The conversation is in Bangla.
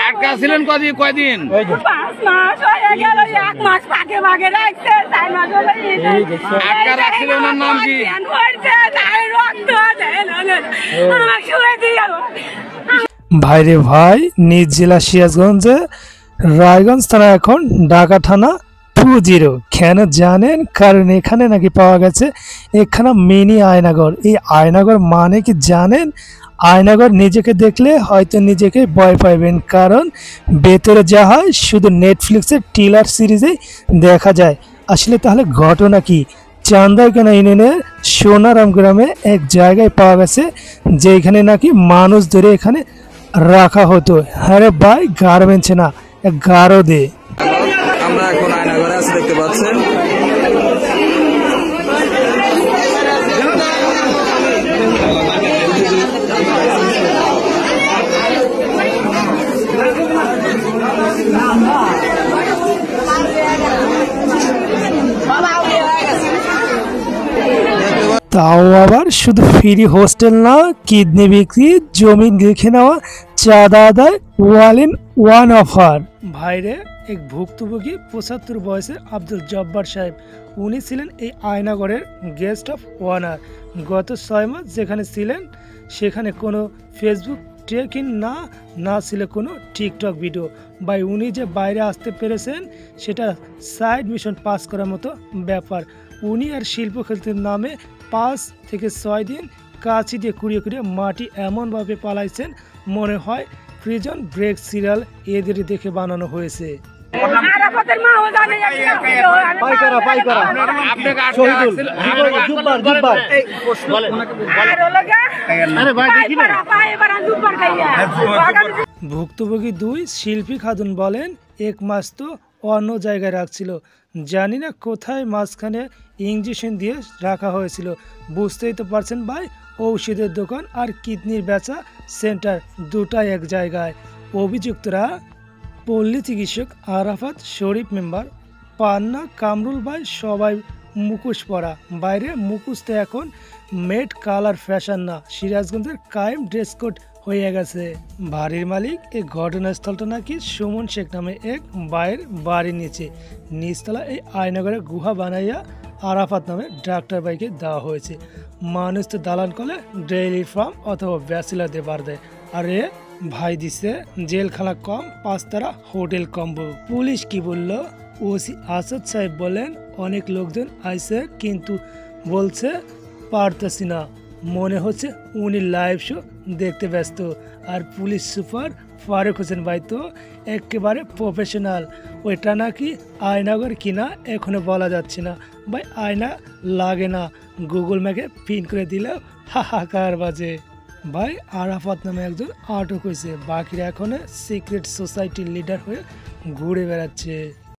আটকা ছিলেন কয়দিন? 5 মাস হয়ে গেল, 1 মাস ফাঁকে ফাঁকে রাখছে, 4 মাস হলো আটকা রাখছিল। ওনার নাম কি? ভাইরে ভাই, নিজ জেলা সিরাজগঞ্জে রায়গঞ্জ থানা, এখন ঢাকা থানা 20। কেন জানেন? কারণ এখানে নাকি পাওয়া গেছে এখানে মিনি আয়নাঘর। এই আয়নাঘর মানে কি জানেন? আয়নাঘর নিজেকে দেখলে হয়তো নিজেকে ভয় পাইবেন, কারণ ভেতরে যা হয় শুধু নেটফ্লিক্সের টিলার সিরিজেই দেখা যায়। আসলে তাহলে ঘটনা কি? চান্দাইখানা ইউনিয়নের সোনারাম গ্রামে এক জায়গায় পাওয়া গেছে যেখানে নাকি মানুষ ধরে এখানে রাখা হতো। হ্যাঁ রে ভাই, গার্মেন্টস না, গারো দে। আমরা এখন আয়নাঘরে আছি, দেখতে পাচ্ছেন। তাও আবার শুধু ফ্রি হোস্টেল না, কিডনি বিক্রি, জমি লিখে নেওয়া, চাঁদা আদায়, 1 অফার। ভাইরে, এক ভুক্তভোগী 75 বয়সের আব্দুল জব্বার সাহেব, উনি ছিলেন এই আয়নাগরের গেস্ট অফ অনার। গত 6 মাস যেখানে ছিলেন সেখানে কোনো ফেসবুক ট্রেক ইন না ছিল কোনো টিকটক ভিডিও। ভাই, উনি যে বাইরে আসতে পেরেছেন সেটা সাইড মিশন পাস করার মতো ব্যাপার। উনি আর শিল্পক্ষেত্রের নামে 5 থেকে 6 দিন কাঁচি দিয়ে কুড়িয়ে মাটি এমনভাবে পালাইছেন মনে হয় প্রিজন ব্রেক সিরিয়াল এদের দেখে বানানো হয়েছে। ভুক্তভোগী 2 শিল্পী খাতুন বলেন, 1 মাস তো অন্য জায়গায় রাখছিল, জানি না কোথায় মাঝখানে ইঞ্জেকশন দিয়ে রাখা হয়েছিল। বুঝতেই তো পারছেন ভাই, ঔষধের দোকান আর কিডনির বেচা সেন্টার দুটাই এক জায়গায়। অভিযুক্তরা পল্লী চিকিৎসক আরাফাত শরীফ, মেম্বার পান্না, কামরুল ভাই, সবাই মুখোশ পরা। বাইরে মুখোশ তো এখন মেড কালার ফ্যাশন না, সিরাজগঞ্জের কায়েম ড্রেস কোড হয়ে গেছে। বাড়ির মালিক এই ঘটনাস্থলটা নাকি সুমন শেখ নামে এক ভাইয়ের বাড়ির নিচতলা এই আয়নাঘরে গুহা বানাইয়া আরাফাত নামে ডাক্তার ভাইকে দেওয়া হয়েছে। মানুষ তো দালান করলে ডেইলি ফার্ম অথবা ব্যাচেলারদের বার দেয়, আরে ভাই দিছে জেলখানা কম, 5 তারা হোটেল কম্বো। পুলিশ কি বলল? ওসি আসাদ সাহেব বলেন, অনেক লোকজন আইছে কিন্তু বলছে পারতেছি না, মনে হচ্ছে উনি লাইভ শো দেখতে ব্যস্ত। আর পুলিশ সুপার ফারুক হোসেন ভাই তো একেবারে প্রফেশনাল। ওইটা নাকি আয়নাঘর কিনা এখনো বলা যাচ্ছে না ভাই, আয়না লাগে না, গুগল ম্যাপে পিন করে দিলেও হাহাকার বাজে। ভাই, আরাফাত নামে একজন আটক হয়েছে, বাকিরা এখন সিক্রেট সোসাইটির লিডার হয়ে ঘুরে বেড়াচ্ছে।